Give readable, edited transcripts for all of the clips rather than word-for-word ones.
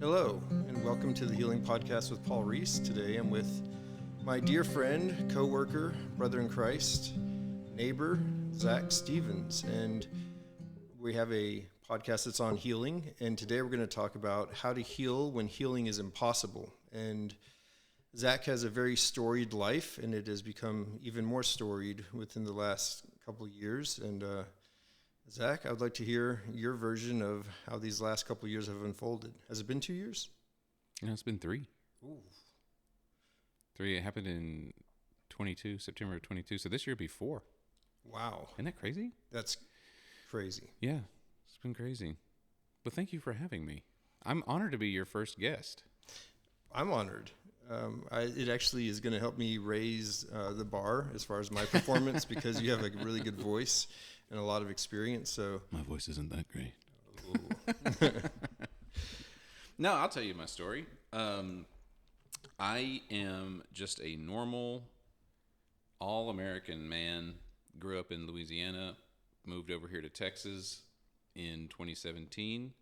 Hello, and welcome to the Healing Podcast with Paul Reese. Today I'm with my dear friend, co-worker, brother in Christ, neighbor, Zac Stephens, and we have a podcast that's on healing, and today we're going to talk about how to heal when healing is impossible. And Zac has a very storied life, and it has become even more storied within the last couple of years. And Zac, I would like to hear your version of how these last couple of years have unfolded. Has it been 2 years? No, it's been 3. Ooh. 3. It happened in September of 22. So this year will be 4. Wow. Isn't that crazy? That's crazy. Yeah, it's been crazy. But thank you for having me. I'm honored to be your first guest. I'm honored. It actually is going to help me raise the bar as far as my performance because you have a really good voice and a lot of experience. So my voice isn't that great. No, I'll tell you my story. I am just a normal, all-American man. Grew up in Louisiana, moved over here to Texas in 2017.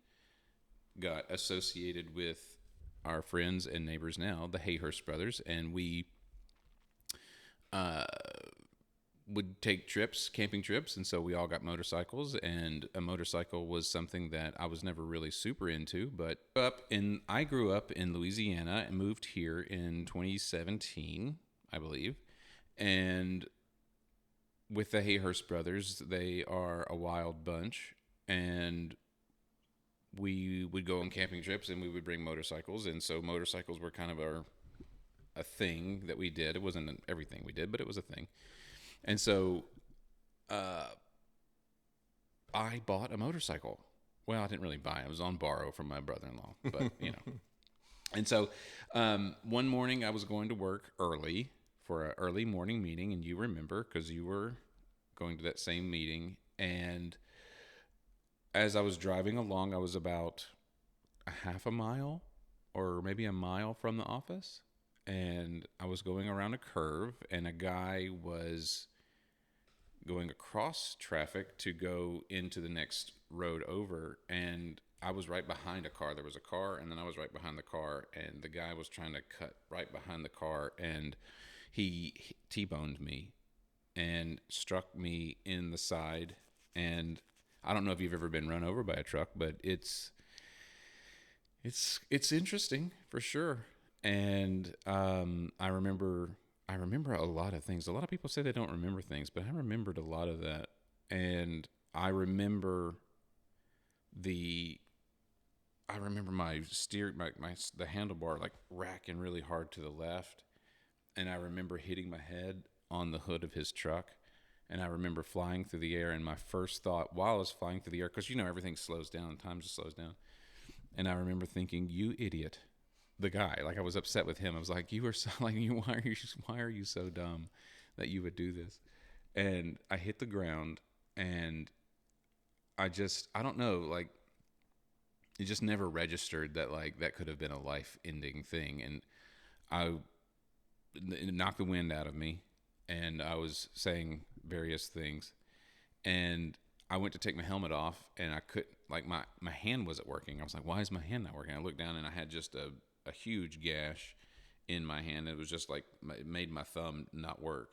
Got associated with our friends and neighbors now, the Hayhurst brothers, and we would take trips, camping trips, and so we all got motorcycles, and a motorcycle was something that I was never really super into, but I grew up in Louisiana and moved here in 2017, I believe, and with the Hayhurst brothers, they are a wild bunch, and we would go on camping trips and we would bring motorcycles, and so motorcycles were kind of a thing that we did. It wasn't everything we did, but it was a thing. And so I bought a motorcycle. Well, I didn't really buy it. It was on borrow from my brother-in-law, but you know. And so one morning I was going to work early for an early morning meeting, and you remember because you were going to that same meeting. And as I was driving along, I was about a half a mile or maybe a mile from the office, and I was going around a curve, and a guy was going across traffic to go into the next road over, and I was right behind a car. There was a car, and then I was right behind the car, and the guy was trying to cut right behind the car, and he T-boned me and struck me in the side. And I don't know if you've ever been run over by a truck, but it's interesting for sure. And I remember a lot of things. A lot of people say they don't remember things, but I remembered a lot of that. And I remember my the handlebar like racking really hard to the left, and I remember hitting my head on the hood of his truck. And I remember flying through the air, and my first thought while I was flying through the air, because everything slows down, time just slows down. And I remember thinking, "You idiot." The guy, like I was upset with him. I was like, "You are so like you. Why are you so dumb that you would do this?" And I hit the ground, and I don't know, like it just never registered that like that could have been a life-ending thing, and it knocked the wind out of me, and I was saying various things, and I went to take my helmet off, and I couldn't, like my hand wasn't working. I was like, "Why is my hand not working?" I looked down, and I had just a huge gash in my hand. It was just like it made my thumb not work,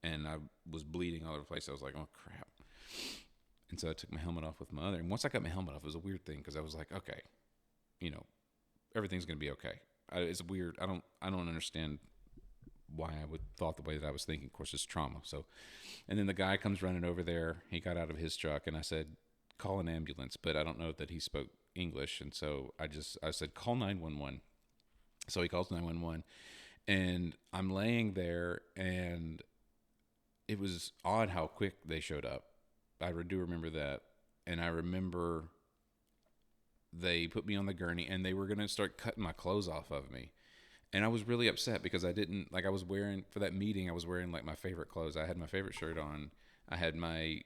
and I was bleeding all over the place. I was like, "Oh crap!" And so I took my helmet off with my other. And once I got my helmet off, it was a weird thing because I was like, "Okay, everything's gonna be okay." It's weird. I don't understand why I would thought the way that I was thinking. Of course, it's trauma. So, and then the guy comes running over there. He got out of his truck, and I said, "Call an ambulance." But I don't know that he spoke English, and so I said, "Call 911." So he calls 911, and I'm laying there, and it was odd how quick they showed up. I do remember that, and I remember they put me on the gurney, and they were going to start cutting my clothes off of me. And I was really upset because I didn't, like I was wearing, for that meeting, I was wearing like my favorite clothes. I had my favorite shirt on. I had my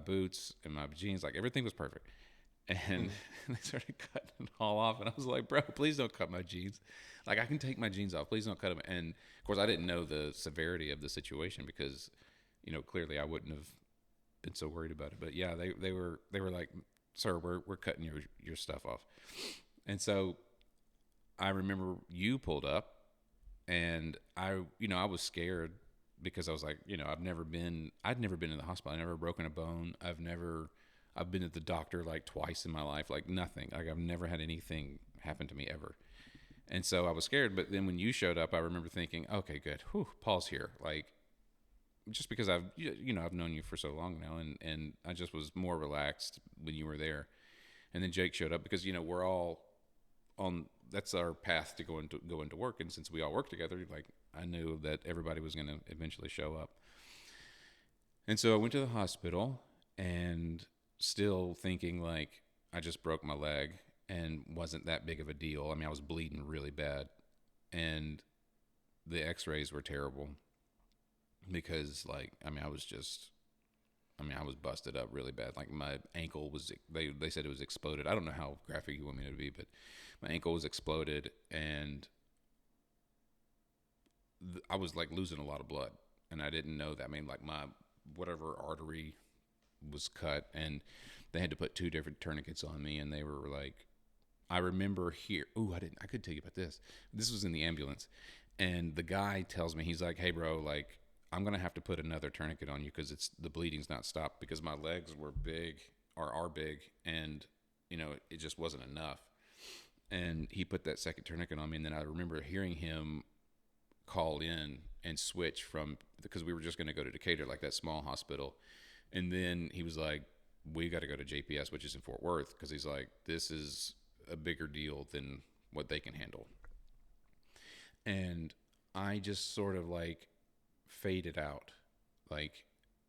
boots and my jeans, like everything was perfect. And they started cutting it all off. And I was like, "Bro, please don't cut my jeans. Like I can take my jeans off. Please don't cut them." And of course I didn't know the severity of the situation because, clearly I wouldn't have been so worried about it. But yeah, they were like, "Sir, we're cutting your stuff off." And so I remember you pulled up, and I was scared because I was like, I'd never been in the hospital. I never broken a bone. I've been at the doctor like twice in my life, like nothing. Like I've never had anything happen to me ever. And so I was scared. But then when you showed up, I remember thinking, okay, good. Whew, Paul's here. Like, just because I've known you for so long now, and I just was more relaxed when you were there. And then Jake showed up because, we're all on, that's our path to go into work. And since we all work together, like I knew that everybody was going to eventually show up. And so I went to the hospital and still thinking like I just broke my leg and wasn't that big of a deal. I mean, I was bleeding really bad, and the x-rays were terrible because I was busted up really bad. Like my ankle was, they said it was exploded. I don't know how graphic you want me to be, but my ankle was exploded, and I was like losing a lot of blood, and I didn't know that. I mean, like my whatever artery was cut, and they had to put 2 different tourniquets on me, and they were like, I remember here. Ooh, I could tell you about this. This was in the ambulance, and the guy tells me, he's like, "Hey, bro, like I'm gonna have to put another tourniquet on you because the bleeding's not stopped because my legs were big or are big, and it just wasn't enough." And he put that second tourniquet on me, and then I remember hearing him call in and switch from, because we were just gonna go to Decatur, like that small hospital, and then he was like, "We got to go to JPS, which is in Fort Worth," because he's like, "This is a bigger deal than what they can handle." And I just sort of like faded out, like,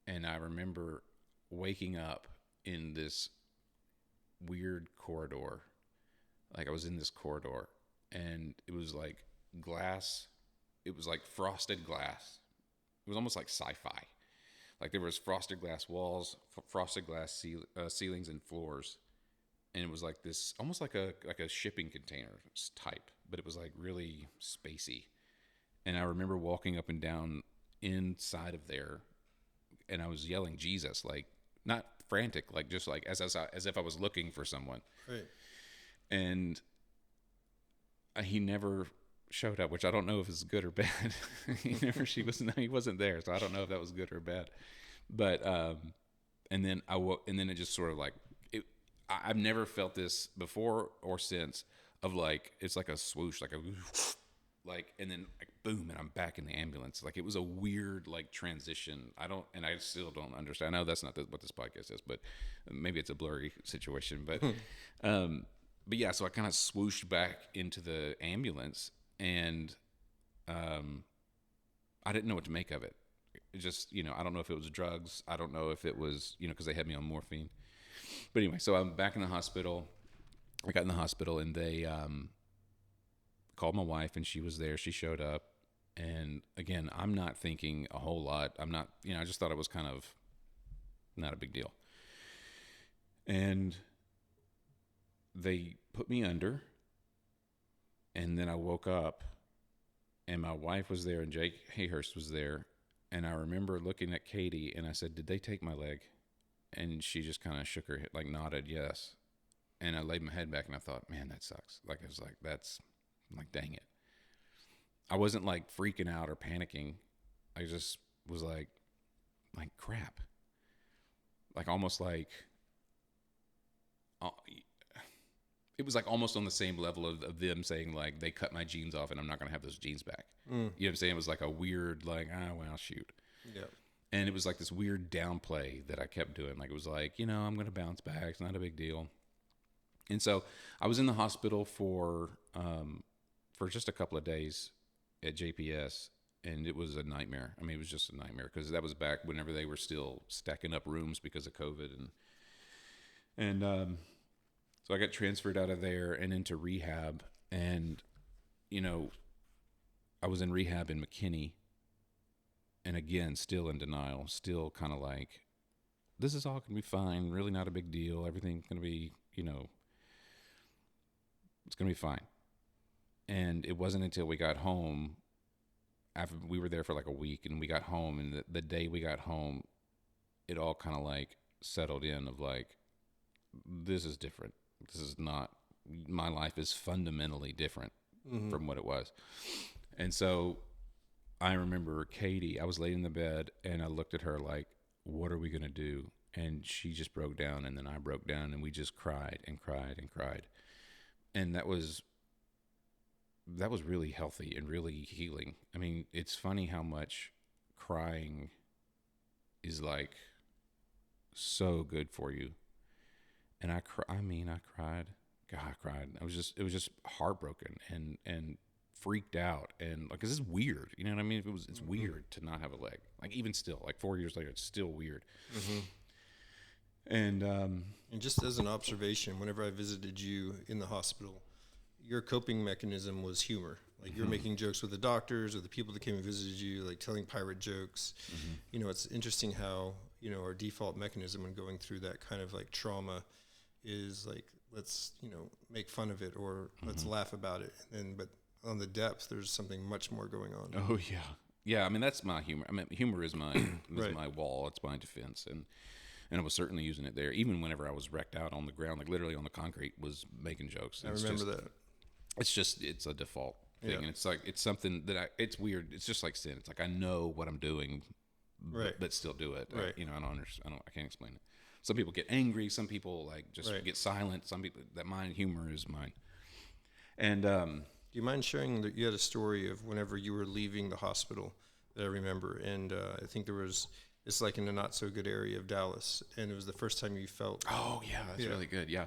and I remember waking up in this weird corridor. Like I was in this corridor, and it was like glass. It was like frosted glass. It was almost like sci-fi. Like there was frosted glass walls, frosted glass ceilings and floors, and it was like this, almost like a shipping container type, but it was like really spacey. And I remember walking up and down inside of there, and I was yelling Jesus, like not frantic, like just like as if I was looking for someone. Right. And he never showed up, which I don't know if it's good or bad. He wasn't there, so I don't know if that was good or bad. But and then and then it just sort of like I've never felt this before or since, of like it's like a swoosh, like a like, and then like boom, and I'm back in the ambulance. Like it was a weird like transition. I still don't understand. I know that's not what this podcast is, but maybe it's a blurry situation. But but yeah, so I kind of swooshed back into the ambulance, and I didn't know what to make of it. It just, I don't know if it was drugs. I don't know if it was, because they had me on morphine. But anyway, so I'm back in the hospital. I got in the hospital, and they called my wife, and she was there. She showed up. And again, I'm not thinking a whole lot. I'm not, I just thought it was kind of not a big deal. And they put me under, and then I woke up, and my wife was there, and Jake Hayhurst was there. And I remember looking at Katie, and I said, "Did they take my leg?" And she just kind of shook her head, like nodded yes. And I laid my head back, and I thought, man, that sucks. Like, I was like, I'm like, dang it. I wasn't like freaking out or panicking. I just was like crap. Like almost like, it was like almost on the same level of them saying like, they cut my jeans off and I'm not going to have those jeans back. You know what I'm saying? It was like a weird, like, well, shoot. Yeah. And it was like this weird downplay that I kept doing. Like, it was like, I'm going to bounce back. It's not a big deal. And so I was in the hospital for just a couple of days at JPS, and it was a nightmare. I mean, it was just a nightmare because that was back whenever they were still stacking up rooms because of COVID. And so I got transferred out of there and into rehab. And, I was in rehab in McKinney. And again, still in denial, still kind of like, this is all going to be fine. Really not a big deal. Everything's going to be, it's going to be fine. And it wasn't until we got home, after we were there for like a week, and we got home, and the day we got home, it all kind of like settled in of like, this is different. This is not, my life is fundamentally different from what it was. And so I remember Katie, I was laying in the bed and I looked at her like, what are we going to do? And she just broke down, and then I broke down, and we just cried and cried and cried. And that was really healthy and really healing. I mean, it's funny how much crying is like so good for you. And I cried. God, I cried. It was just heartbroken and freaked out, and like, 'cause it's weird. You know what I mean? It's weird to not have a leg. Like, even still, like 4 years later, it's still weird. And just as an observation, whenever I visited you in the hospital, your coping mechanism was humor. Like, you're making jokes with the doctors or the people that came and visited you, like telling pirate jokes. You know, it's interesting how, you know, our default mechanism when going through that kind of like trauma is like, let's, you know, make fun of it, or let's laugh about it. And but on the depth, there's something much more going on. Oh yeah. Yeah, I mean, that's my humor. I mean, humor is my Right. my wall. It's my defense, and I was certainly using it there. Even whenever I was wrecked out on the ground, like literally on the concrete, was making jokes. I remember that. It's a default thing, Yeah. and it's like, it's something that it's weird. It's just like sin. It's like, I know what I'm doing, Right. but still do it. Right. You know, I don't understand. I can't explain it. Some people get angry. Some people like just Right. get silent. Some people, that mine humor is mine. And Do you mind sharing that you had a story of whenever you were leaving the hospital that I remember? And I think it's like in a not so good area of Dallas, and it was the first time you felt. oh yeah, that's really good. Yeah.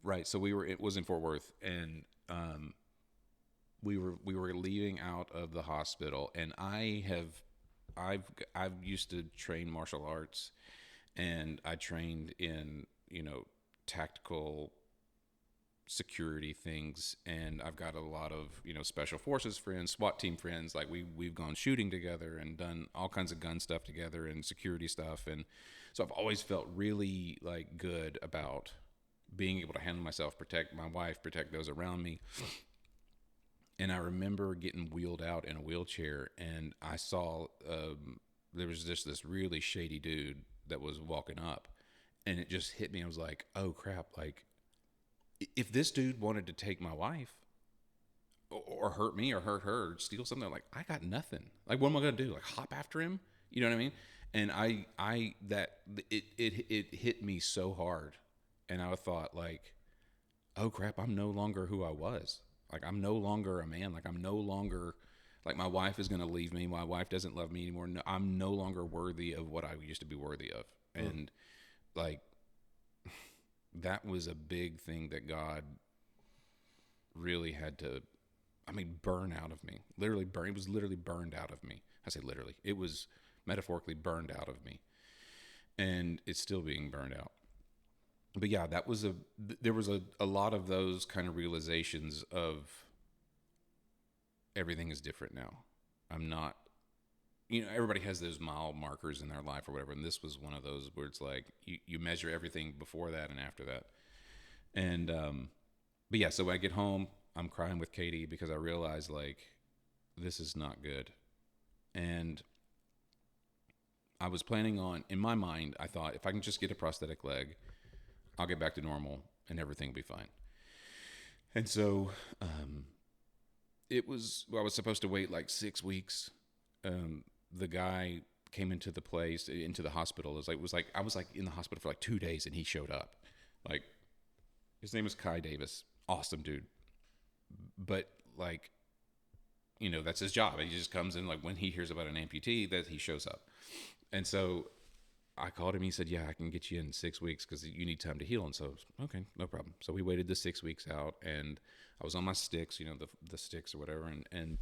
Right. So it was in Fort Worth, and we were leaving out of the hospital, and I've used to train martial arts, and I trained in, you know, tactical security things, and I've got a lot of, you know, special forces friends, SWAT team friends. Like, we've gone shooting together and done all kinds of gun stuff together and security stuff, and so I've always felt really like good about being able to handle myself, protect my wife, protect those around me. And I remember getting wheeled out in a wheelchair, and I saw there was just this really shady dude that was walking up, and it just hit me. I was like, oh crap, like, if this dude wanted to take my wife or hurt me or hurt her or steal something, like, I got nothing. Like, what am I going to do? Like, hop after him? You know what I mean? And it hit me so hard. And I thought, like, oh crap, I'm no longer who I was. Like, I'm no longer a man. Like, I'm no longer, like, my wife is going to leave me. My wife doesn't love me anymore. No, I'm no longer worthy of what I used to be worthy of. And like, that was a big thing that God really had to, I mean, burn out of me. It was literally burned out of me. I say literally. It was metaphorically burned out of me. And it's still being burned out. But yeah, there was a lot of those kind of realizations of everything is different now. I'm not, you know, everybody has those mile markers in their life or whatever, and this was one of those where it's like you measure everything before that and after that. And but yeah, so when I get home, I'm crying with Katie because I realize, like, this is not good. And I was planning on, in my mind, I thought, if I can just get a prosthetic leg, I'll get back to normal and everything will be fine. And so I was supposed to wait like 6 weeks. The guy came into the hospital. I was like in the hospital for like 2 days, and he showed up. Like, his name is Kai Davis. Awesome dude. But, like, you know, that's his job. He just comes in, like, when he hears about an amputee, that he shows up. And so I called him. He said, yeah, I can get you in 6 weeks because you need time to heal. And so, okay, no problem. So we waited the 6 weeks out, and I was on my sticks, you know, the sticks or whatever. And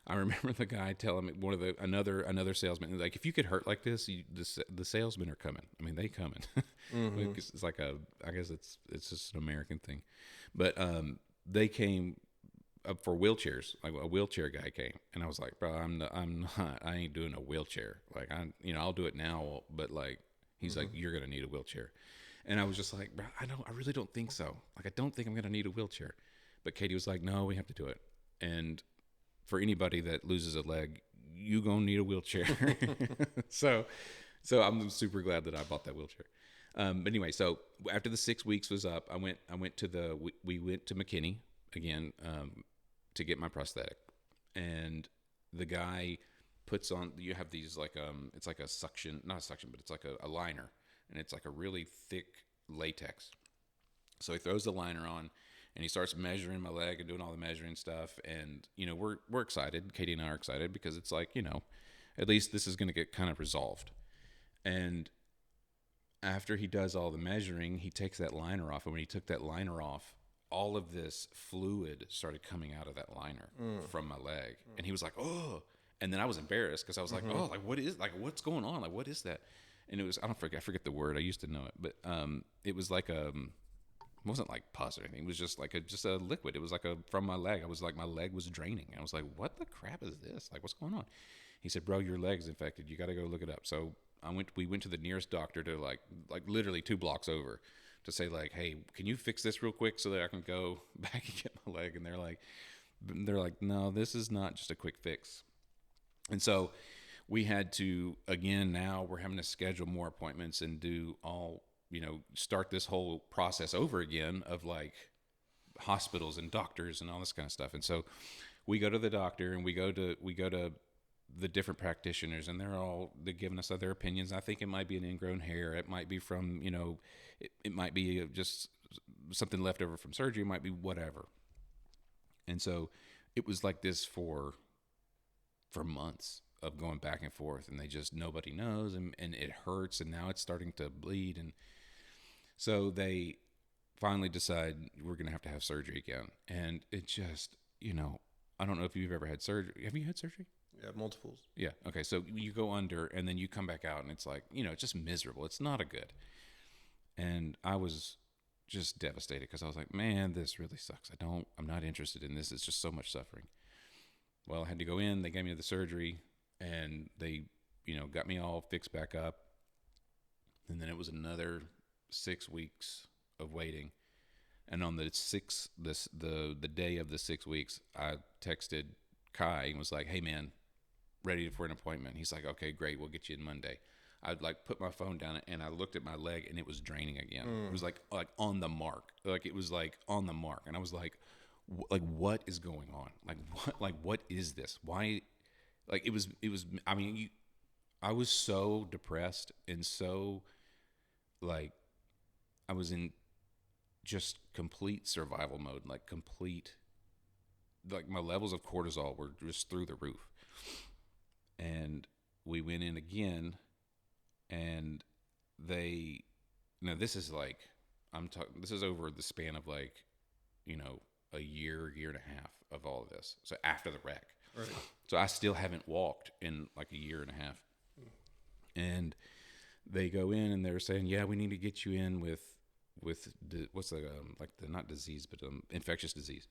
I remember the guy telling me, another salesman, like, if you get hurt like this, the salesmen are coming. I mean, they coming. It's like I guess it's just an American thing. But they came up for wheelchairs. Like, a wheelchair guy came, and I was like, bro, I'm not. I ain't doing a wheelchair. Like, I'll do it now, but, like, he's like, you're gonna need a wheelchair. And I was just like, bro, I really don't think so. Like, I don't think I'm gonna need a wheelchair. But Katie was like, no, we have to do it. And for anybody that loses a leg, you gonna need a wheelchair. So I'm super glad that I bought that wheelchair. But anyway, so after the 6 weeks was up, we went to McKinney again to get my prosthetic, and the guy puts on. You have these like it's like a suction, not a suction, but it's like a liner, and it's like a really thick latex. So he throws the liner on, and he starts measuring my leg and doing all the measuring stuff. And we're excited. Katie and I are excited because it's like at least this is going to get kind of resolved. And after he does all the measuring, he takes that liner off. And when he took that liner off, all of this fluid started coming out of that liner from my leg. And he was like, "Oh," and then I was embarrassed because I was like, "Oh, like what's going on? Like, what is that?" And it was, I forget the word. I used to know it, but it was like it wasn't like pus or anything. It was just like a liquid. It was like from my leg. I was like, my leg was draining. I was like, "What the crap is this? Like, what's going on?" He said, "Bro, your leg's infected. You got to go look it up." So we went to the nearest doctor to like literally 2 blocks over to say like, "Hey, can you fix this real quick so that I can go back and get my leg?" And they're like, "No, this is not just a quick fix." And so we had to, again, now we're having to schedule more appointments and do all, start this whole process over again of like hospitals and doctors and all this kind of stuff. And so we go to the doctor and we go to the different practitioners, and they're giving us other opinions. I think it might be an ingrown hair. It might be from, it might be just something left over from surgery. It might be whatever. And so it was like this for months of going back and forth, and nobody knows, and it hurts, and now it's starting to bleed. And so they finally decide we're going to have surgery again. And it just, I don't know if you've ever had surgery. Have you had surgery? Yeah, multiples. Yeah. Okay. So you go under and then you come back out, and it's like, it's just miserable. It's not a good. And I was just devastated because I was like, man, this really sucks. I'm not interested in this. It's just so much suffering. Well, I had to go in. They gave me the surgery, and they, got me all fixed back up. And then it was another 6 weeks of waiting. And on the the day of the 6 weeks, I texted Kai and was like, "Hey man, ready for an appointment?" He's like, "Okay, great. We'll get you in Monday." I'd like put my phone down and I looked at my leg and it was draining again. It was like on the mark. Like it was like on the mark. And I was like, what is going on? What is this? Why? Like it was, I mean, I was so depressed and so like, I was in just complete survival mode, like my levels of cortisol were just through the roof. And we went in again, and they, this is like, this is over the span of like, a year and a half of all of this. So after the wreck. Right. So I still haven't walked in like a year and a half. And they go in and they're saying, "Yeah, we need to get you in with what's the like the not disease but infectious disease."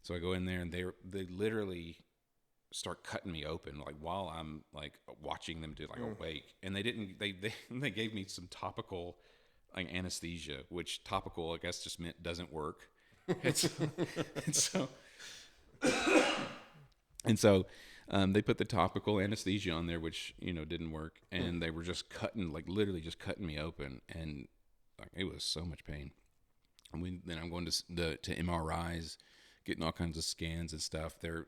So I go in there and they literally start cutting me open like while I'm like watching them do like a wake. And they gave me some topical like anesthesia, which topical I guess just meant doesn't work. And so they put the topical anesthesia on there, which didn't work, and they were just literally just cutting me open, and like it was so much pain. And then I'm going to MRIs, getting all kinds of scans and stuff. They're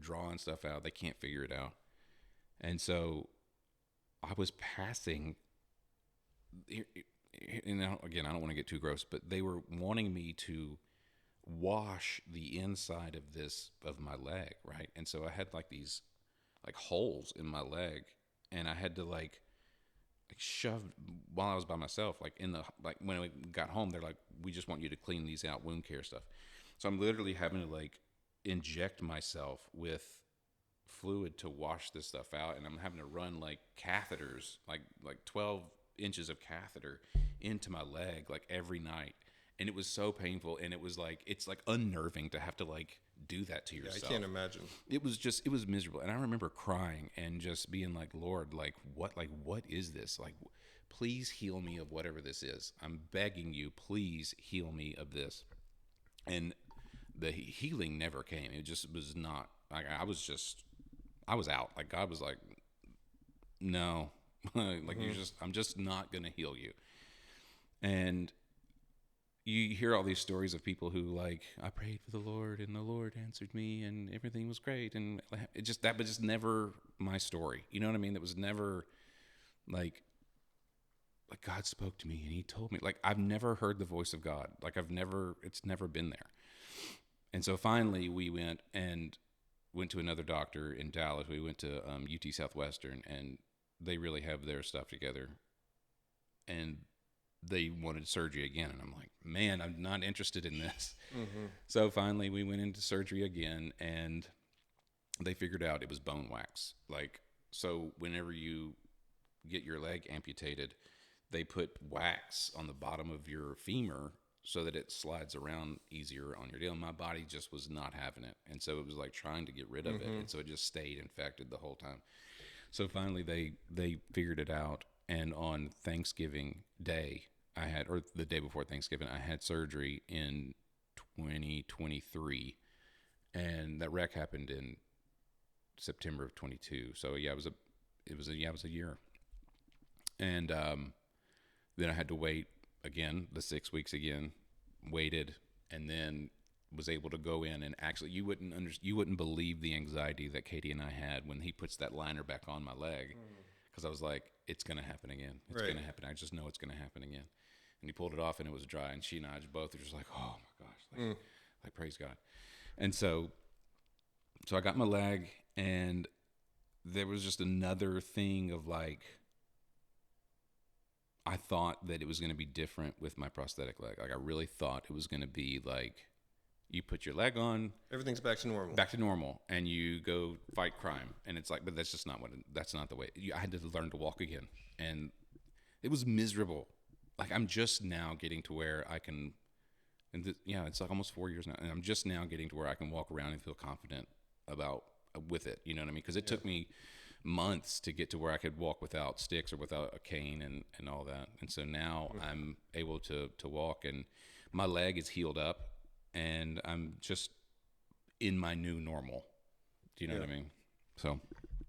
drawing stuff out. They can't figure it out, and so I was passing. And again, I don't want to get too gross, but they were wanting me to wash the inside of my leg, right? And so I had like these like holes in my leg, and I had to like shove while I was by myself, like when we got home, they're like, "We just want you to clean these out, wound care stuff." So I'm literally having to like inject myself with fluid to wash this stuff out, and I'm having to run like catheters, like 12 inches of catheter into my leg like every night. And it was so painful, and it was like, it's like unnerving to have to like do that to yourself. I can't imagine. It was miserable. And I remember crying and just being like, "Lord, what is this? Like, please heal me of whatever this is. I'm begging you, please heal me of this." And the healing never came. It just was not, like, I was out. Like God was like, "No, like I'm just not going to heal you." And you hear all these stories of people who like, I prayed for the Lord and the Lord answered me and everything was great. And that was just never my story. You know what I mean? That was never like God spoke to me and he told me, like, I've never heard the voice of God. Like it's never been there. And so finally we went to another doctor in Dallas. We went to UT Southwestern, and they really have their stuff together. And they wanted surgery again. And I'm like, man, I'm not interested in this. Mm-hmm. So finally we went into surgery again, and they figured out it was bone wax. Like, so whenever you get your leg amputated, they put wax on the bottom of your femur so that it slides around easier on your deal. And my body just was not having it. And so it was like trying to get rid of it. And so it just stayed infected the whole time. So finally they figured it out. And on Thanksgiving Day, or the day before Thanksgiving, I had surgery in 2023. And that wreck happened in September of 22. So yeah, it was a year. And then I had to wait again, the 6 weeks again, waited, and then was able to go in. And actually, you wouldn't believe the anxiety that Katie and I had when he puts that liner back on my leg, because I was like, it's going to happen again. It's going to happen. I just know it's going to happen again. And he pulled it off, and it was dry. And she and I both were just like, oh my gosh, like praise God. And so I got my leg, and there was just another thing of like, I thought that it was going to be different with my prosthetic leg. Like, I really thought it was going to be like, you put your leg on, everything's back to normal, and you go fight crime. And it's like, but that's just not that's not the way. I had to learn to walk again, and it was miserable. Like, I'm just now getting to where I can, it's like almost 4 years now, and I'm just now getting to where I can walk around and feel confident with it. You know what I mean? Because it took me months to get to where I could walk without sticks or without a cane and all that. And so now I'm able to walk, and my leg is healed up, and I'm just in my new normal. Do you know what I mean? So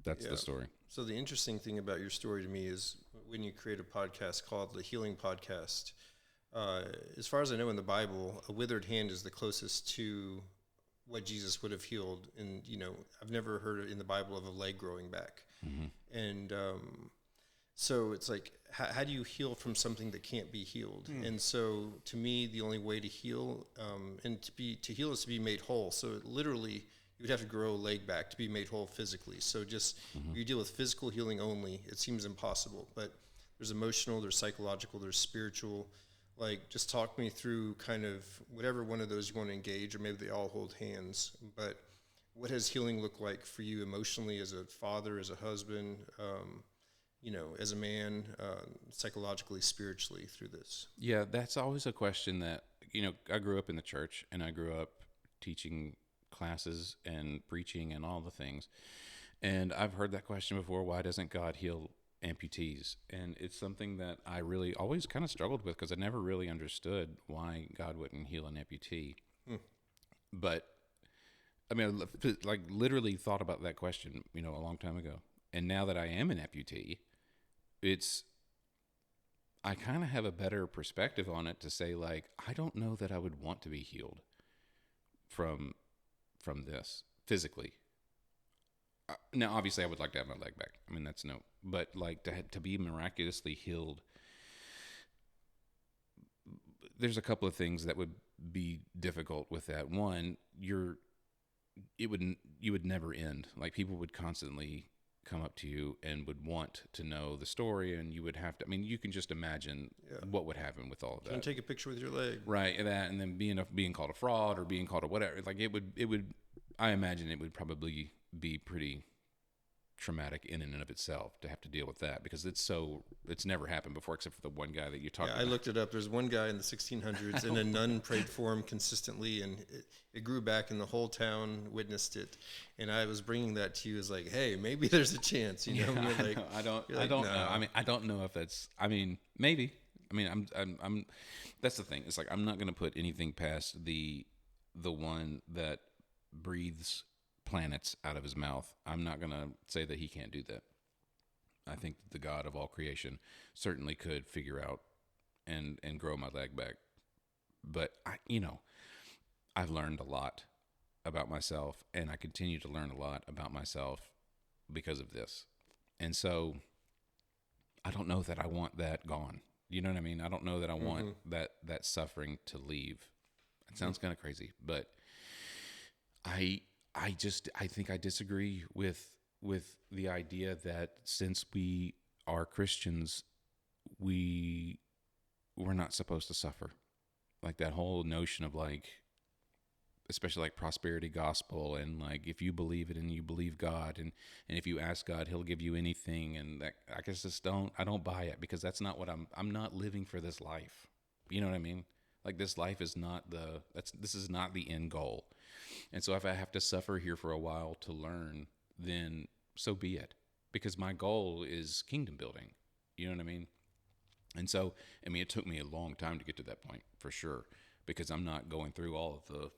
that's the story. So the interesting thing about your story to me is when you create a podcast called the Healing Podcast, as far as I know in the Bible, a withered hand is the closest to what Jesus would have healed. And, I've never heard in the Bible of a leg growing back. Mm-hmm. And so it's like, how do you heal from something that can't be healed? And so to me, the only way to heal, and to heal is to be made whole. So literally, you would have to grow a leg back to be made whole physically. So just, you deal with physical healing only, it seems impossible. But there's emotional, there's psychological, there's spiritual. Like, just talk me through kind of whatever one of those you want to engage, or maybe they all hold hands. But what has healing looked like for you emotionally, as a father, as a husband, as a man, psychologically, spiritually through this? Yeah, that's always a question that, I grew up in the church, and I grew up teaching classes and preaching and all the things. And I've heard that question before: why doesn't God heal amputees? And it's something that I really always kind of struggled with, because I never really understood why God wouldn't heal an amputee. But I mean, like, literally thought about that question, a long time ago. And now that I am an amputee, I kind of have a better perspective on it to say, like, I don't know that I would want to be healed from this physically. Now, obviously, I would like to have my leg back. I mean, but like to be miraculously healed, there's a couple of things that would be difficult with that. One, you would never end. Like, people would constantly come up to you and would want to know the story, and you would have to. I mean, you can just imagine what would happen with all of that. Can't take a picture with your leg, right? And then being called a fraud or being called a whatever. Like, it would. I imagine it would probably be pretty traumatic in and of itself to have to deal with that, because it's never happened before, except for the one guy that you talked about. I looked it up. There's one guy in the 1600s, and a nun prayed for him consistently, and it grew back, and the whole town witnessed it. And I was bringing that to you as like, hey, maybe there's a chance, I don't know. I mean, I don't know if that's. I mean, maybe. I mean, I'm. That's the thing. It's like, I'm not going to put anything past the one that breathes planets out of his mouth. I'm not going to say that he can't do that. I think the God of all creation certainly could figure out and grow my leg back But I've learned a lot about myself, and I continue to learn a lot about myself because of this. And so I don't know that I want that gone. You know what I mean? I don't know that I want that suffering to leave. It sounds kind of crazy, but I think I disagree with the idea that since we are Christians, we're not supposed to suffer. Like that whole notion of like, especially like prosperity gospel, and like if you believe it and you believe God, and if you ask God, He'll give you anything, and that I just I don't buy it, because that's not what I'm not living for this life. You know what I mean? Like this life is not this is not the end goal. And so if I have to suffer here for a while to learn, then so be it, because my goal is kingdom building. You know what I mean? And so, I mean, it took me a long time to get to that point, for sure, because I'm not going through all of the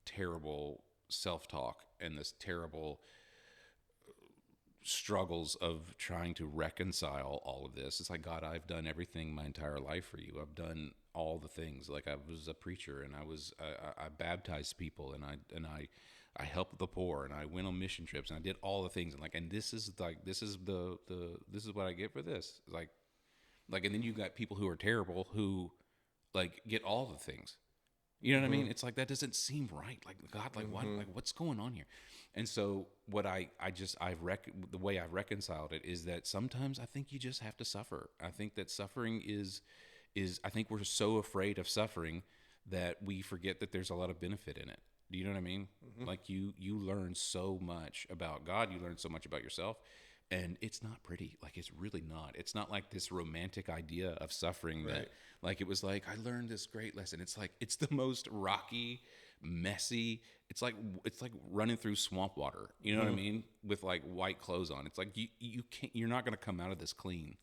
terrible self-talk and this terrible struggles of trying to reconcile all of this. It's like, God, I've done everything my entire life for you. I've done all the things. Like I was a preacher, and I baptized people, and I helped the poor, and I went on mission trips, and I did all the things. And this is what I get for this. Like, and then you got people who are terrible who like get all the things. You know what I mean? It's like, that doesn't seem right. Like, God, like what, like what's going on here? And so what the way I've reconciled it is that sometimes I think you just have to suffer. I think that suffering is I think we're so afraid of suffering that we forget that there's a lot of benefit in it. Do you know what I mean? Like you learn so much about God, you learn so much about yourself, and it's not pretty. Like, it's really not. It's not like this romantic idea of suffering that, like, it was like, I learned this great lesson. It's like, it's the most rocky, messy. It's like running through swamp water. You know what I mean? With like white clothes on. It's like you can't. You're not going to come out of this clean.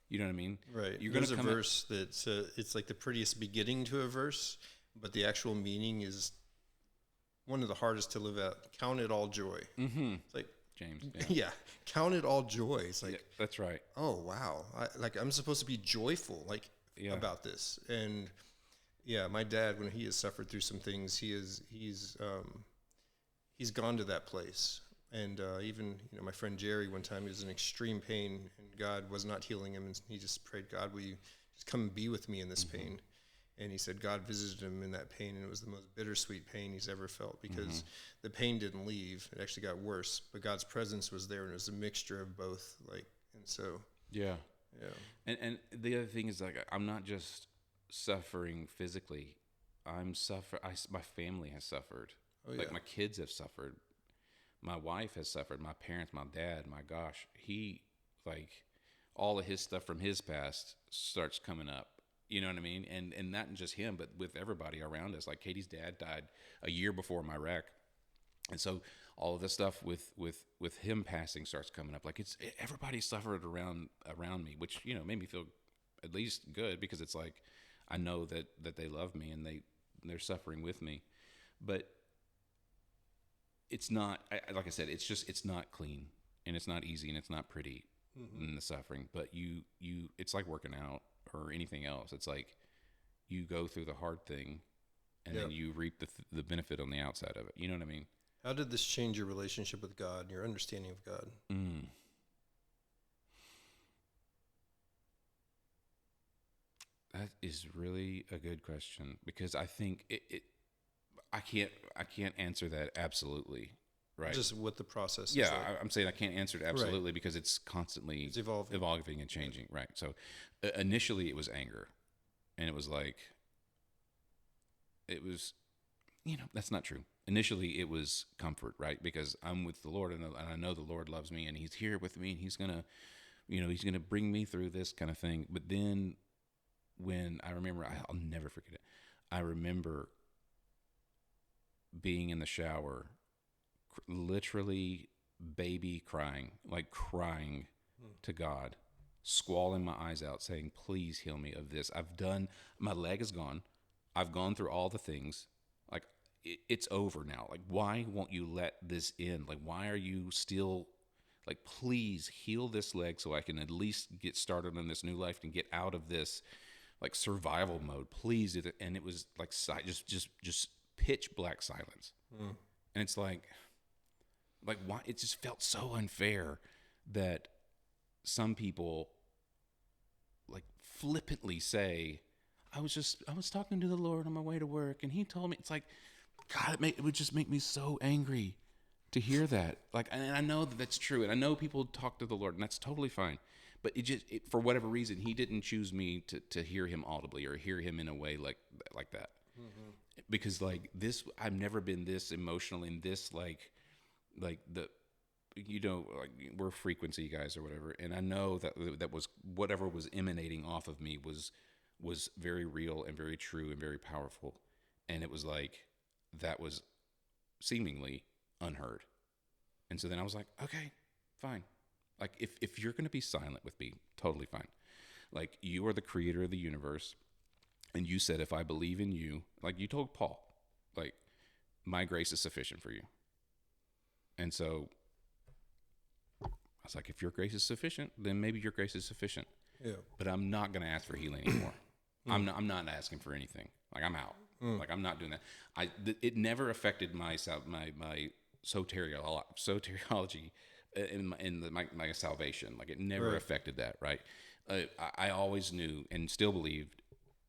You know what I mean? Right. You're There's a verse that's it's like the prettiest beginning to a verse, but the actual meaning is one of the hardest to live out. Count it all joy. It's like, James. Yeah, count it all joy. It's like, that's right. Oh wow, I'm supposed to be joyful about this. And yeah, my dad, when he has suffered through some things, he's gone to that place. And even my friend Jerry, one time he was in extreme pain, and God was not healing him, and he just prayed, God, will you just come and be with me in this pain? And he said God visited him in that pain, and it was the most bittersweet pain he's ever felt, because the pain didn't leave. It actually got worse, but God's presence was there, and it was a mixture of both. And so. Yeah. And the other thing is, like, I'm not just suffering physically. My family has suffered. Like, my kids have suffered. My wife has suffered. My parents, my dad, my gosh, he, like, all of his stuff from his past starts coming up. You know what I mean? And not just him, but with everybody around us. Like, Katie's dad died a year before my wreck. And so all of this stuff with him passing starts coming up. Like, everybody suffered around me, which, made me feel at least good, because it's like, I know that they love me, and they're suffering with me. But it's not, like I said, it's not clean, and it's not easy, and it's not pretty in the suffering. But it's like working out or anything else. It's like you go through the hard thing, and then you reap the benefit on the outside of it. You know what I mean? How did this change your relationship with God and your understanding of God? That is really a good question, because I think I can't answer that absolutely. Right. Just what the process is. Yeah, I'm saying I can't answer it absolutely, because it's constantly it's evolving and changing. Right. So initially it was anger, and it was like, that's not true. Initially it was comfort, right? Because I'm with the Lord, and I know the Lord loves me, and He's here with me, and He's going to bring me through this kind of thing. But then when I remember, I'll never forget it. I remember being in the shower, literally baby crying to God, squalling my eyes out, saying, please heal me of this. My leg is gone. I've gone through all the things. Like, it's over now. Like, why won't you let this in? Like, why are you still, like, please heal this leg so I can at least get started on this new life and get out of this like survival mode. Please do that. And it was like just pitch black silence. And it's like why? It just felt so unfair that some people like flippantly say, I was talking to the Lord on my way to work, and He told me. It's like, God, it would just make me so angry to hear that. Like, and I know that that's true, and I know people talk to the Lord, and that's totally fine. But for whatever reason, He didn't choose me to hear Him audibly or hear Him in a way like that. Because like this, I've never been this emotional in this like the. Like we're frequency guys or whatever, and I know that was whatever was emanating off of me was very real and very true and very powerful, and it was like that was seemingly unheard. And so then I was like, okay, fine. Like if you're going to be silent with me, totally fine. Like you are the creator of the universe, and you said if I believe in you, like you told Paul, like my grace is sufficient for you. And so I was like, if your grace is sufficient, then maybe your grace is sufficient. Yeah. But I'm not going to ask for healing anymore. I'm not asking for anything. Like I'm out. Like I'm not doing that. It never affected my soteriology in my salvation. Like it never affected that. Right. I always knew and still believed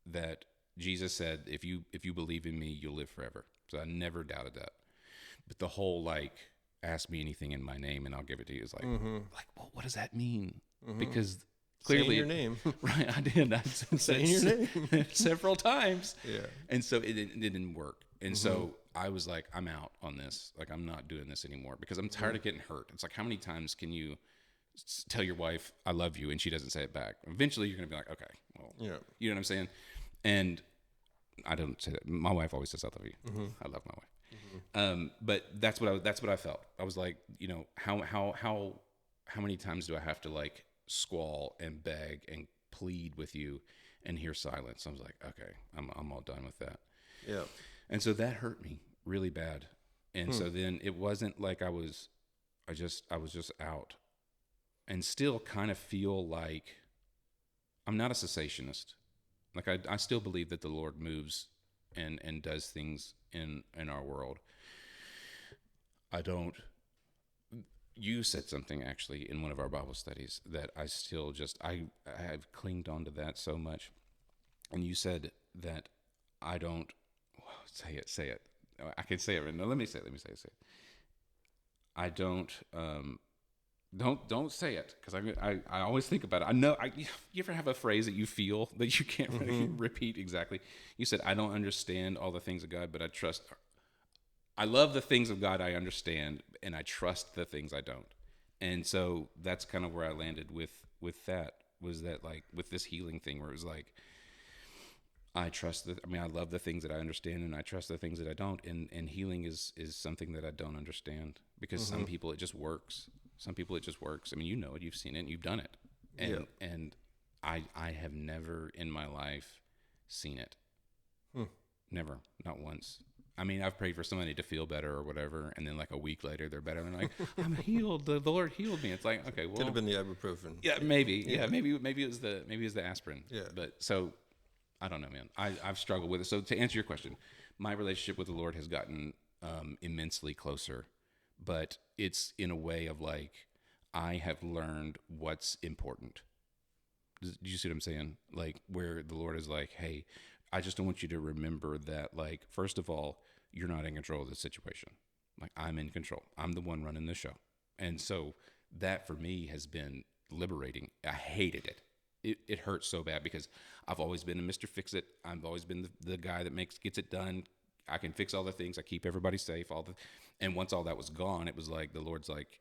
that Jesus said, if you believe in me, you'll live forever. So I never doubted that. But the whole like, ask me anything in my name and I'll give it to you is like, well, what does that mean? Because clearly, saying your name, right? I did. I saying your name several times. Yeah. And so it didn't work. And so I was like, I'm out on this. Like, I'm not doing this anymore because I'm tired of getting hurt. It's like, how many times can you tell your wife, I love you, and she doesn't say it back? Eventually, you're going to be like, okay, well, you know what I'm saying? And I don't say that. My wife always says, I love you. I love my wife. But that's what I felt. I was like, how many times do I have to like squall and beg and plead with you and hear silence? I was like, okay, I'm all done with that. Yeah. And so that hurt me really bad. And so then it wasn't like I was just out, and still kind of feel like I'm not a cessationist. Like I still believe that the Lord moves and does things in our world. I don't. You said something actually in one of our Bible studies that I still I have clinged onto that so much. And you said that I don't say it. I can say it right now. Let me say it. I don't say it, because I always think about it. I know you ever have a phrase that you feel that you can't really repeat exactly. You said, I don't understand all the things of God, but I love the things of God I understand, and I trust the things I don't. And so that's kind of where I landed with that, was that like with this healing thing where it was like, I love the things that I understand, and I trust the things that I don't. And healing is something that I don't understand, because some people it just works. Some people it just works. I mean, you know it, you've seen it, you've done it. And I have never in my life seen it. Never, not once. I mean, I've prayed for somebody to feel better or whatever, and then like a week later they're better, and they're like, I'm healed. The Lord healed me. It's like, okay, well, could have been the ibuprofen. Yeah, maybe. Yeah, maybe it was the aspirin. Yeah. But so I don't know, man. I've struggled with it. So to answer your question, my relationship with the Lord has gotten immensely closer, but it's in a way of like, I have learned what's important. Do you see what I'm saying? Like, where the Lord is like, hey, I just don't want you to remember that, like, first of all, you're not in control of the situation. Like, I'm in control. I'm the one running the show. And so that for me has been liberating. I hated it. It hurts so bad, because I've always been a Mr. Fix-It. I've always been the guy that gets it done. I can fix all the things. I keep everybody safe. And once all that was gone, it was like the Lord's like,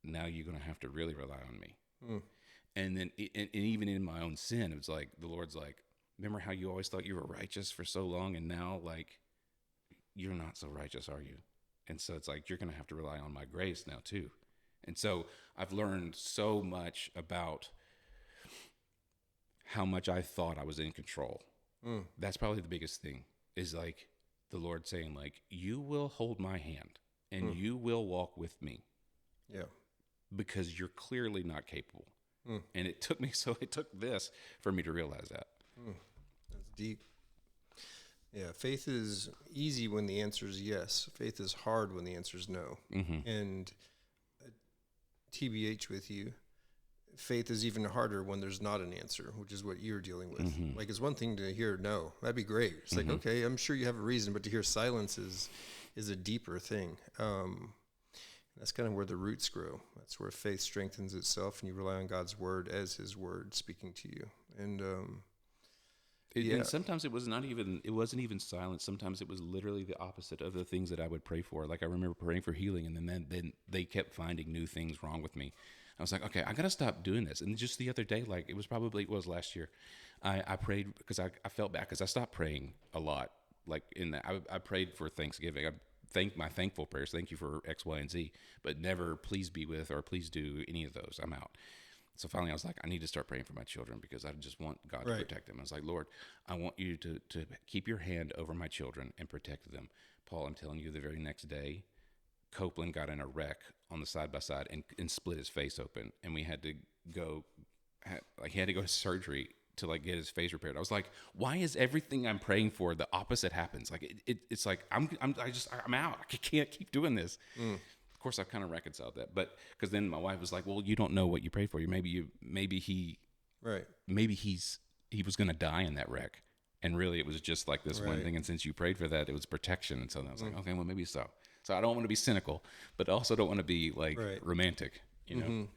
now you're going to have to really rely on me. And then and even in my own sin, it was like the Lord's like, remember how you always thought you were righteous for so long, and now like you're not so righteous, are you? And so it's like, you're going to have to rely on my grace now too. And so I've learned so much about how much I thought I was in control. That's probably the biggest thing, is like the Lord saying like, you will hold my hand and you will walk with me. Yeah. Because you're clearly not capable. And it took this for me to realize that. Deep. Yeah, faith is easy when the answer is yes. Faith is hard when the answer is no. Mm-hmm. And TBH with you, faith is even harder when there's not an answer, which is what you're dealing with. Mm-hmm. Like, it's one thing to hear no, that'd be great. It's like, okay, I'm sure you have a reason, but to hear silence is a deeper thing. That's kind of where the roots grow. That's where faith strengthens itself, and you rely on God's word as His word speaking to you. And And sometimes it wasn't even silence. Sometimes it was literally the opposite of the things that I would pray for. Like, I remember praying for healing, and then they kept finding new things wrong with me. I was like, okay, I got to stop doing this. And just the other day, like it was last year, I prayed because I felt bad because I stopped praying a lot. Like I prayed for Thanksgiving. I my thankful prayers. Thank you for X, Y, and Z, but never please be with or please do any of those. I'm out. So finally I was like, I need to start praying for my children because I just want God to protect them. I was like, Lord, I want you to keep your hand over my children and protect them. Paul, I'm telling you, the very next day, Copeland got in a wreck on the side-by-side and split his face open. And we had to go, he had to go to surgery to like get his face repaired. I was like, why is everything I'm praying for the opposite happens? Like it's like I'm out. I can't keep doing this. Of course, I've kind of reconciled that, but because then my wife was like, "Well, you don't know what you prayed for. Maybe he was going to die in that wreck, and really it was just like this one thing. And since you prayed for that, it was protection. And so I was like, okay, well, maybe so. So I don't want to be cynical, but also don't want to be like romantic, you know."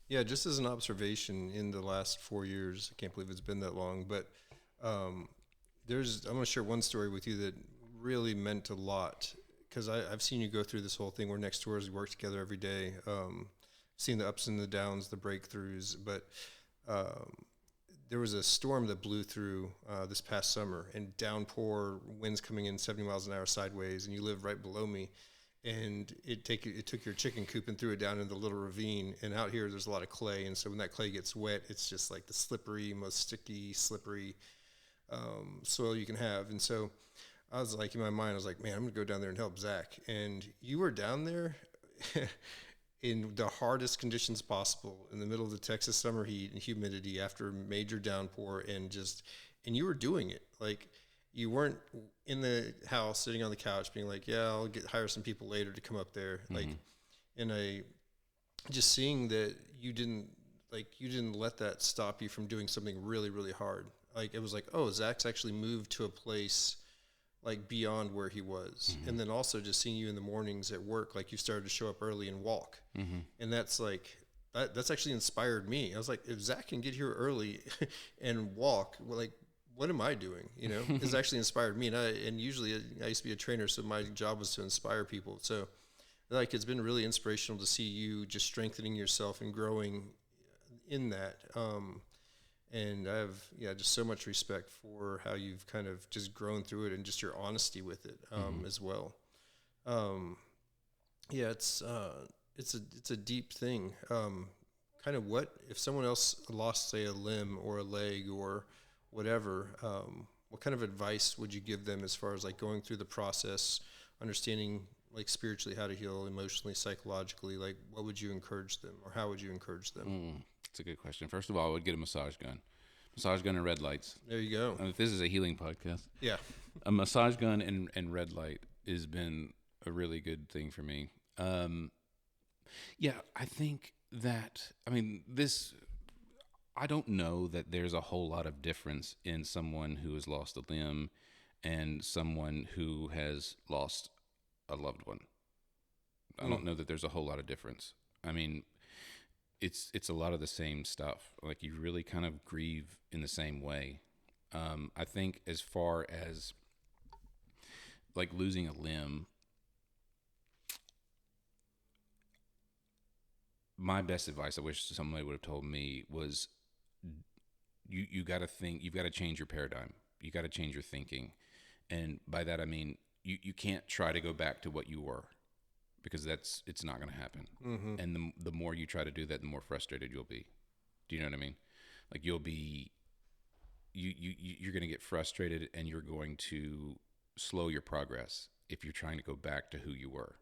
Yeah, just as an observation in the last 4 years, I can't believe it's been that long, but I'm going to share one story with you that really meant a lot, because I've seen you go through this whole thing. We're next doors, we work together every day, seen the ups and the downs, the breakthroughs, but there was a storm that blew through this past summer, and downpour, winds coming in 70 miles an hour sideways, and you live right below me. And it took your chicken coop and threw it down in the little ravine. And out here, there's a lot of clay. And so when that clay gets wet, it's just like the slippery, most sticky, slippery soil you can have. And so I was like, in my mind, I was like, man, I'm going to go down there and help Zach. And you were down there in the hardest conditions possible in the middle of the Texas summer heat and humidity after a major downpour, and you were doing it. Like, you weren't in the house sitting on the couch being like, yeah, I'll hire some people later to come up there. Like, just seeing that you didn't let that stop you from doing something really, really hard. Like, it was like, oh, Zach's actually moved to a place like beyond where he was. And then also just seeing you in the mornings at work, like you started to show up early and walk. And that's like, that's actually inspired me. I was like, if Zach can get here early and walk, well, like, what am I doing? You know, it's actually inspired me. And usually I used to be a trainer, so my job was to inspire people. So like, it's been really inspirational to see you just strengthening yourself and growing in that. And I have, just so much respect for how you've kind of just grown through it and just your honesty with it as well. It's a deep thing. Kind of what if someone else lost, say, a limb or a leg or whatever, what kind of advice would you give them as far as like going through the process, understanding like spiritually how to heal, emotionally, psychologically? Like, what would you encourage them, or how would you encourage them? That's a good question. First of all, I would get a massage gun and red lights. There you go. If this is a healing podcast, a massage gun and red light has been a really good thing for me. I think that, I don't know that there's a whole lot of difference in someone who has lost a limb and someone who has lost a loved one. I don't know that there's a whole lot of difference. I mean, it's a lot of the same stuff. Like, you really kind of grieve in the same way. I think as far as like losing a limb, my best advice, I wish somebody would have told me, was you got to think, you've got to change your paradigm. You got to change your thinking. And by that, I mean, you can't try to go back to what you were, because it's not going to happen. And the more you try to do that, the more frustrated you'll be. Do you know what I mean? Like, you're going to get frustrated, and you're going to slow your progress if you're trying to go back to who you were.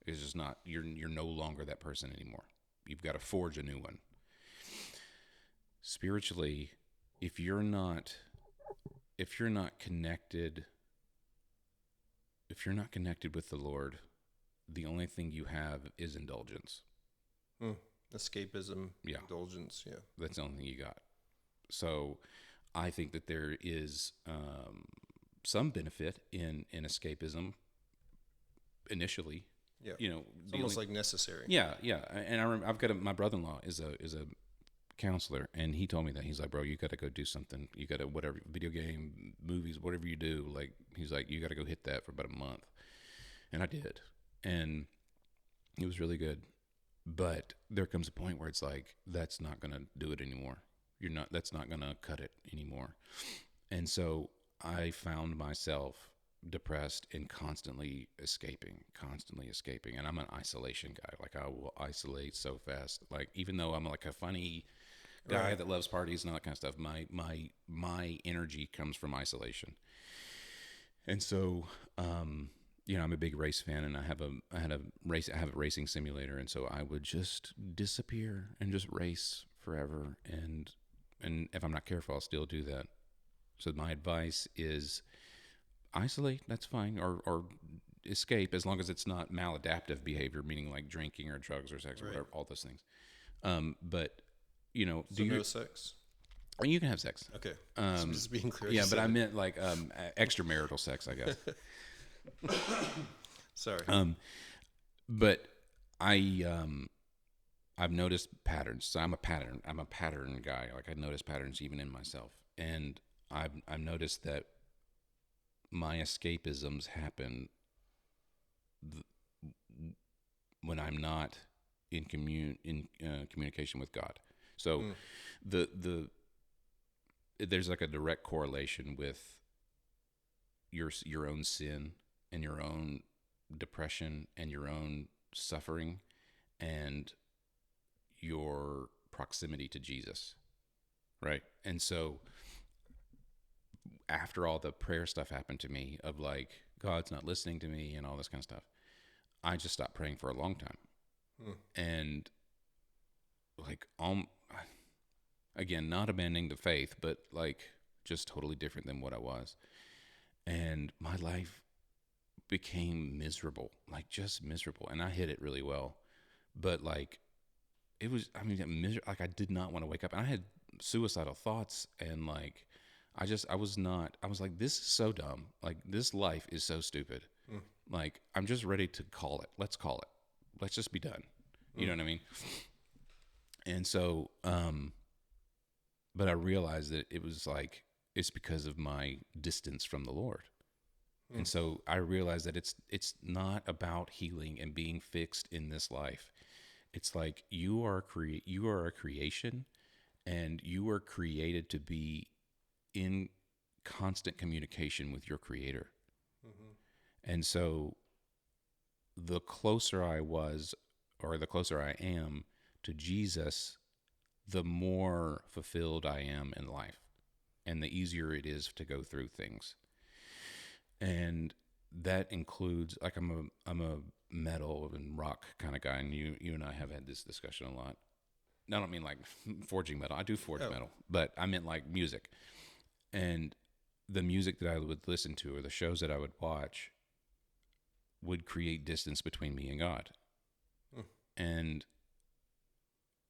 It's just not, you're no longer that person anymore. You've got to forge a new one. Spiritually, if you're not if you're not connected with the Lord, the only thing you have is indulgence. Escapism, Yeah. indulgence, yeah. That's the only thing you got. So I think that there is some benefit in escapism initially. Yeah. You know, It's almost like necessary. Yeah, yeah. And I remember I've got my brother-in-law is a counselor, and he told me that. He's like, bro, you got to go do something. You got to, whatever, video game, movies, whatever you do, like, he's like, you got to go hit that for about a month. And I did. And it was really good. But there comes a point where it's like, that's not going to do it anymore. That's not going to cut it anymore. And so I found myself depressed and constantly escaping. And I'm an isolation guy. Like, I will isolate so fast. Like, even though I'm like a funny guy that loves parties and all that kind of stuff, my energy comes from isolation. And so, you know, I'm a big race fan, and I have a racing simulator, and so I would just disappear and just race forever, and if I'm not careful, I'll still do that. So my advice is isolate, that's fine, or escape, as long as it's not maladaptive behavior, meaning like drinking or drugs or sex or whatever, all those things. But, you know, so no sex? You can have sex. Okay. So just being clear. Yeah, but I meant like extramarital sex, I guess. Sorry. But I've noticed patterns. So I'm a pattern guy. Like, I notice patterns even in myself. And I've noticed that my escapisms happen when I'm not in communication with God. So there's like a direct correlation with your own sin and your own depression and your own suffering and your proximity to Jesus, right? And so after all the prayer stuff happened to me of like, God's not listening to me and all this kind of stuff, I just stopped praying for a long time. And like, again, not abandoning the faith, but like just totally different than what I was. And my life became miserable, like just miserable. And I hid it really well, but like, it was, I mean, like I did not want to wake up, and I had suicidal thoughts, and like, I was like, this is so dumb. Like, this life is so stupid. Like, I'm just ready to call it. Let's call it. Let's just be done. You know what I mean? And so, but I realized that it was like, it's because of my distance from the Lord. And so I realized that it's not about healing and being fixed in this life. It's like you are a creation, and you were created to be in constant communication with your Creator. And so the closer I was, or the closer I am to Jesus, the more fulfilled I am in life, and the easier it is to go through things. And that includes, like, I'm a metal and rock kind of guy, and you and I have had this discussion a lot. I don't mean like forging metal. I do forge metal, but I meant like music. And the music that I would listen to, or the shows that I would watch, would create distance between me and God. And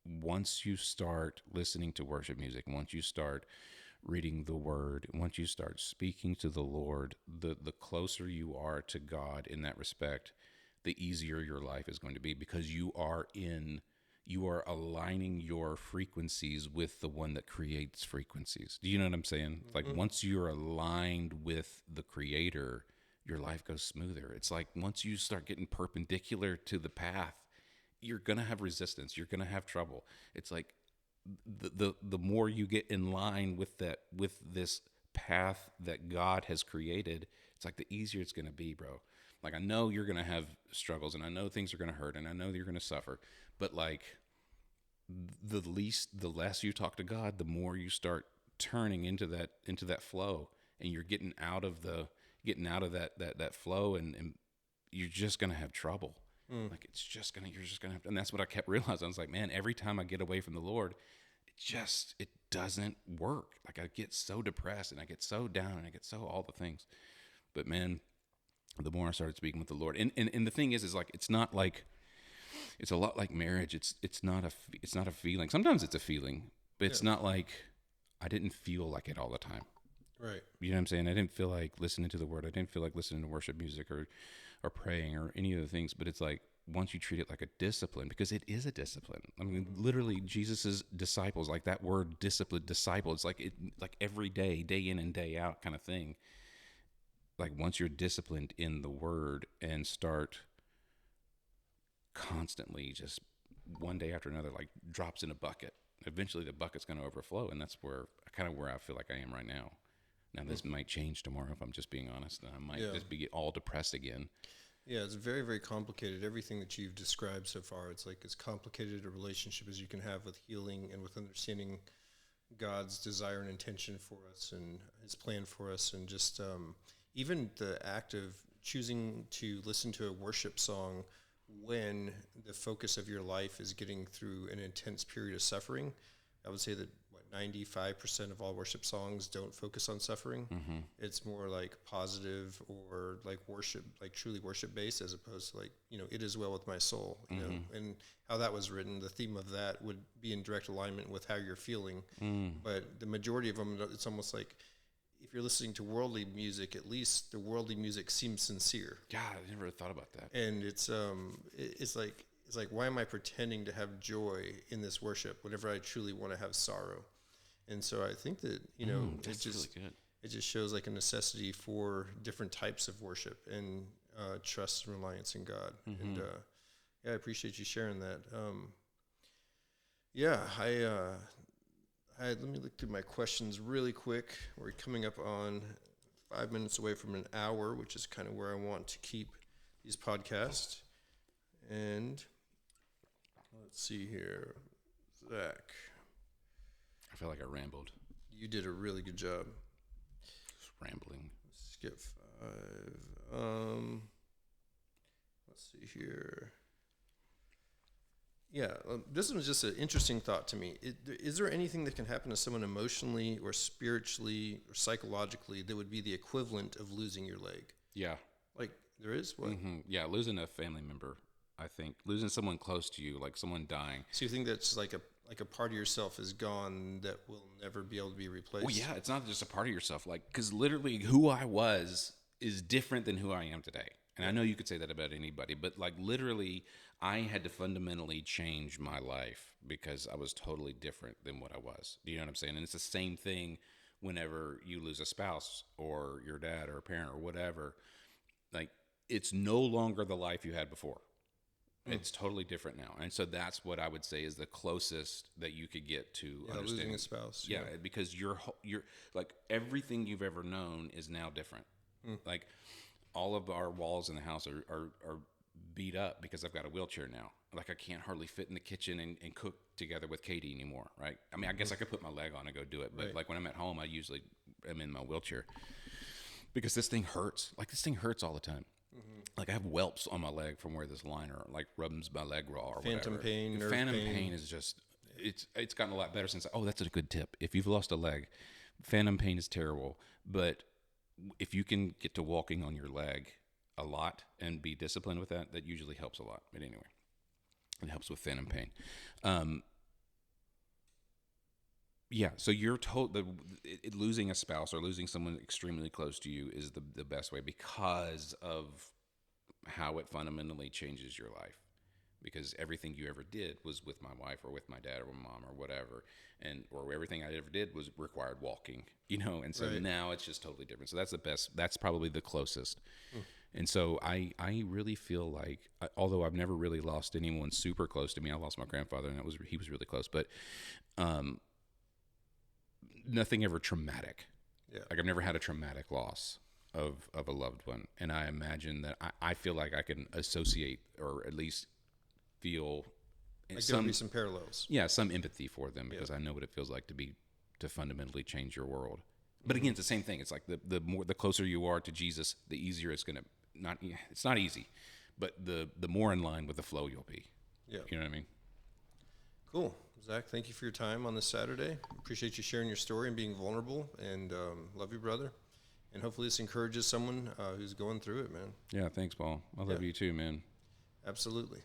once you start listening to worship music, once you start reading the Word, once you start speaking to the Lord, the closer you are to God in that respect, the easier your life is going to be, because you are aligning your frequencies with the one that creates frequencies. Do you know what I'm saying? Like, once you're aligned with the Creator, your life goes smoother. It's like, once you start getting perpendicular to the path, you're going to have resistance. You're going to have trouble. It's like, the more you get in line with this path that God has created, it's like the easier it's going to be, bro. Like, I know you're going to have struggles, and I know things are going to hurt, and I know you're going to suffer, but like, the less you talk to God, the more you start turning into that flow, and you're getting out of that flow, and you're just going to have trouble. Like, you're just going to have, and that's what I kept realizing. I was like, man, every time I get away from the Lord, it it doesn't work. Like I get so depressed and I get so down and I get so all the things. But man, the more I started speaking with the Lord, and the thing is like it's not like it's a lot like marriage. It's not a feeling. Sometimes it's a feeling, but it's not like I didn't feel like it all the time. Right. You know what I'm saying? I didn't feel like listening to the word. I didn't feel like listening to worship music or praying or any of the things. But it's like once you treat it like a discipline, because it is a discipline. I mean, literally, Jesus's disciples, like that word discipline, disciple. It's like every day, day in and day out, kind of thing. Like once you're disciplined in the word and start constantly just one day after another, like drops in a bucket, eventually the bucket's going to overflow. And that's where I feel like I am right now. Now this might change tomorrow if I'm just being honest, and I might just be all depressed again. Yeah, it's very, very complicated. Everything that you've described so far, it's like as complicated a relationship as you can have with healing and with understanding God's desire and intention for us and his plan for us, and just even the act of choosing to listen to a worship song when the focus of your life is getting through an intense period of suffering. I would say that 95% of all worship songs don't focus on suffering. Mm-hmm. It's more like positive or like worship, like truly worship based, as opposed to like, it is well with my soul, you know, and how that was written. The theme of that would be in direct alignment with how you're feeling. But the majority of them, it's almost like if you're listening to worldly music, at least the worldly music seems sincere. God, I never thought about that. And it's like, why am I pretending to have joy in this worship whenever I truly want to have sorrow? And so I think that, it just shows like a necessity for different types of worship and trust and reliance in God. And I appreciate you sharing that. Let me look through my questions really quick. We're coming up on 5 minutes away from an hour, which is kind of where I want to keep these podcasts. And let's see here, Zach. I feel like I rambled. You did a really good job. Just rambling. Skip 5. Let's see here. Yeah, this was just an interesting thought to me. Is there anything that can happen to someone emotionally or spiritually or psychologically that would be the equivalent of losing your leg? Yeah. Like, there is? What? Mm-hmm. Yeah, losing a family member, I think. Losing someone close to you, like someone dying. So you think that's like a part of yourself is gone that will never be able to be replaced? Well, yeah, it's not just a part of yourself. Like, because literally who I was is different than who I am today. And I know you could say that about anybody, but like literally I had to fundamentally change my life because I was totally different than what I was. Do you know what I'm saying? And it's the same thing whenever you lose a spouse or your dad or a parent or whatever. Like, it's no longer the life you had before. It's totally different now. And so that's what I would say is the closest that you could get to understanding. Losing a spouse. Yeah, because you're like everything you've ever known is now different. Like all of our walls in the house are beat up because I've got a wheelchair now. Like I can't hardly fit in the kitchen and cook together with Katie anymore, right? I mean, I guess I could put my leg on and go do it, but like when I'm at home, I usually am in my wheelchair because this thing hurts. Like this thing hurts all the time. Like I have whelps on my leg from where this liner like rubs my leg raw or Phantom whatever. pain, nerve Phantom pain. pain is just it's gotten a lot better since. Oh, that's a good tip. If you've lost a leg, phantom pain is terrible, but if you can get to walking on your leg a lot and be disciplined with that, that usually helps a lot. But anyway, it helps with phantom pain. Yeah, so you're told that losing a spouse or losing someone extremely close to you is the best way because of how it fundamentally changes your life. Because everything you ever did was with my wife or with my dad or my mom or whatever, or everything I ever did was required walking, and so now it's just totally different. So that's the best. That's probably the closest. And so I really feel like, although I've never really lost anyone super close to me, I lost my grandfather and he was really close, but nothing ever traumatic. Yeah. Like I've never had a traumatic loss of a loved one. And I imagine that I feel like I can associate or at least feel like there'll be some parallels. Yeah, some empathy for them because I know what it feels like to fundamentally change your world. But again, it's the same thing. It's like the closer you are to Jesus, the easier it's gonna it's not easy, but the more in line with the flow you'll be. Yeah. You know what I mean? Cool. Zach, thank you for your time on this Saturday. Appreciate you sharing your story and being vulnerable, and love you, brother. And hopefully this encourages someone who's going through it, man. Yeah, thanks, Paul. I love you too, man. Absolutely.